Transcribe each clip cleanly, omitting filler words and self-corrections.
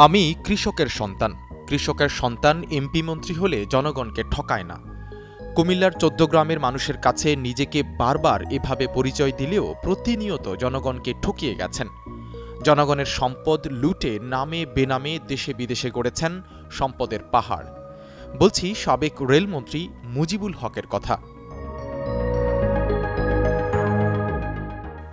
আমি কৃষকের সন্তান এমপি মন্ত্রী হলে জনগণকে ঠকায় না। কুমিল্লার ১৪ গ্রামের মানুষের কাছে নিজেকে বারবার এভাবে পরিচয় দিলেও প্রতিনিয়ত জনগণকে ঠকিয়ে গেছেন। জনগণের সম্পদ লুটে নামে বেনামে দেশে বিদেশে গড়েছেন সম্পদের পাহাড়। বলছি সাবেক রেলমন্ত্রী মুজিবুল হকের কথা।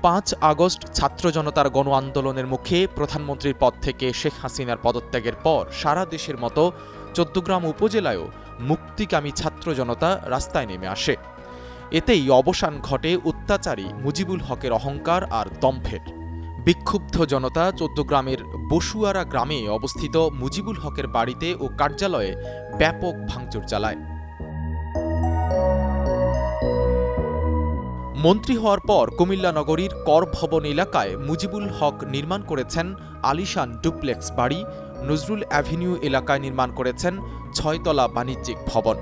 ৫ আগস্ট ছাত্র জনতার গণ আন্দোলনের মুখে প্রধানমন্ত্রীর পদ থেকে শেখ হাসিনার পদত্যাগের পর সারা দেশের মতো ১৪গ্রাম উপজেলায়ও মুক্তিকামী ছাত্র জনতা রাস্তায় নেমে আসে। এতেই অবসান ঘটে অত্যাচারী মুজিবুল হকের অহংকার আর দম্ভের। বিক্ষুব্ধ জনতা ১৪ গ্রামের বসুয়ারা গ্রামে অবস্থিত মুজিবুল হকের বাড়িতে ও কার্যালয়ে ব্যাপক ভাঙচুর চালায়। মন্ত্রী হওয়ার পর কুমিল্লা নগরীর কর ভবন এলাকায় মুজিবুল হক নির্মাণ করেছেন আলিশান ডুপ্লেক্স বাড়ি, নজরুল অ্যাভিনিউ এলাকায় নির্মাণ করেছেন ৬তলা বাণিজ্যিক ভবন।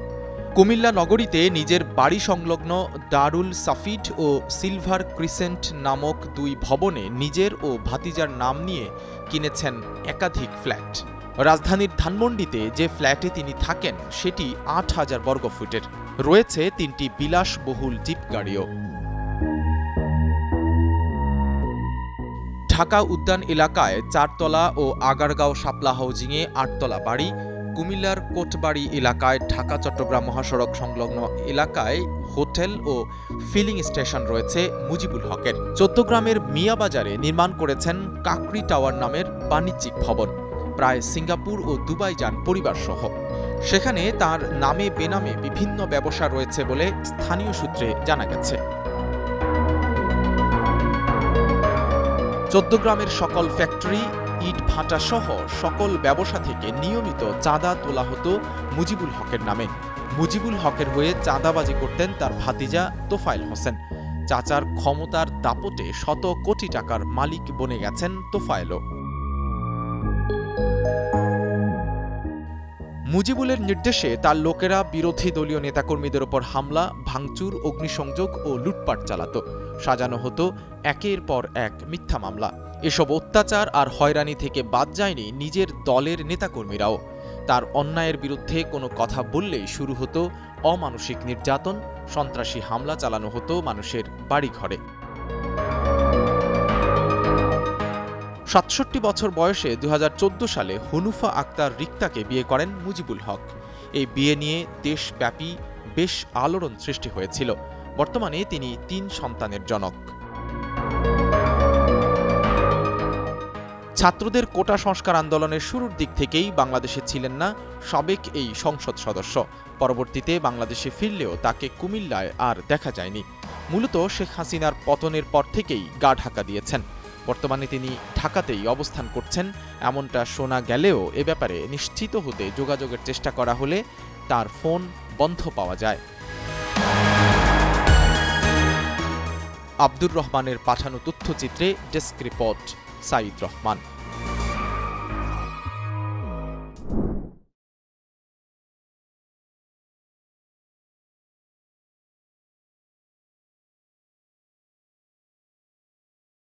কুমিল্লা নগরীতে নিজের বাড়ি সংলগ্ন দারুল সাফিড ও সিলভার ক্রিসেন্ট নামক ২ ভবনে নিজের ও ভাতিজার নাম নিয়ে কিনেছেন একাধিক ফ্ল্যাট। রাজধানীর ধানমন্ডিতে যে ফ্ল্যাটে তিনি থাকেন সেটি ৮,০০০ বর্গফুটের। রয়েছে ৩টি বিলাসবহুল জিপ গাড়িও। ঢাকা উদ্যান এলাকায় ৪তলা ও আগারগাঁও শাপলা হাউজিংয়ে ৮তলা বাড়ি, কুমিল্লার কোটবাড়ি এলাকায় ঢাকা চট্টগ্রাম মহাসড়ক সংলগ্ন এলাকায় হোটেল ও ফিলিং স্টেশন রয়েছে মুজিবুল হকের। ১৪ গ্রামের মিয়াবাজারে নির্মাণ করেছেন কাকরি টাওয়ার নামের বাণিজ্যিক ভবন। প্রায় সিঙ্গাপুর ও দুবাই যান পরিবারসহ। সেখানে তার নামে বেনামে বিভিন্ন ব্যবসা রয়েছে বলে স্থানীয় সূত্রে জানা গেছে। ১৪ গ্রামের সকল ফ্যাক্টরি, ইট ভাটা সহ সকল ব্যবসা থেকে নিয়মিত চাঁদা তোলা হতো মুজিবুল হকের নামে। মুজিবুল হকের হয়ে চাঁদাবাজি করতেন তার ভাতিজা তোফায়েল হোসেন। চাচার ক্ষমতার দাপটে শত কোটি টাকার মালিক বনে গেছেন তোফায়েলও। মুজিবুলের নির্দেশে তার লোকেরা বিরোধী দলীয় নেতাকর্মীদের ওপর হামলা, ভাঙচুর, অগ্নিসংযোগ ও লুটপাট চালাত। সাজানো হতো একের পর এক মিথ্যা মামলা। এসব অত্যাচার আর হয়রানি থেকে বাদ যায়নি নিজের দলের নেতাকর্মীরাও। তার অন্যায়ের বিরুদ্ধে কোনো কথা বললেই শুরু হতো অমানসিক নির্যাতন, সন্ত্রাসী হামলা চালানো হতো মানুষের বাড়িঘরে। ৬৭ বছর বয়সে ২০১৪ সালে হুনুফা আক্তার রিক্তাকে বিয়ে করেন মুজিবুল হক। এই বিয়ে নিয়ে দেশব্যাপী বেশ আলোড়ন সৃষ্টি হয়েছিল। বর্তমানে তিনি ৩ সন্তানের জনক। ছাত্রদের কোটা সংস্কার আন্দোলনের শুরুর দিক থেকেই বাংলাদেশে ছিলেন না সাবেক এই সংসদ সদস্য। পরবর্তীতে বাংলাদেশে ফিরলেও তাকে কুমিল্লায় আর দেখা যায়নি। মূলত শেখ হাসিনার পতনের পর থেকেই গা ঢাকা দিয়েছেন। বর্তমানে তিনি ঢাকাতেই অবস্থান করছেন এমনটা শোনা গেলেও এ ব্যাপারে নিশ্চিত হতে যোগাযোগের চেষ্টা করা হলে তার ফোন বন্ধ পাওয়া যায়। আব্দুর রহমানের পাঠানো তথ্যচিত্রে ডেস্ক রিপোর্ট সাঈদ রহমান।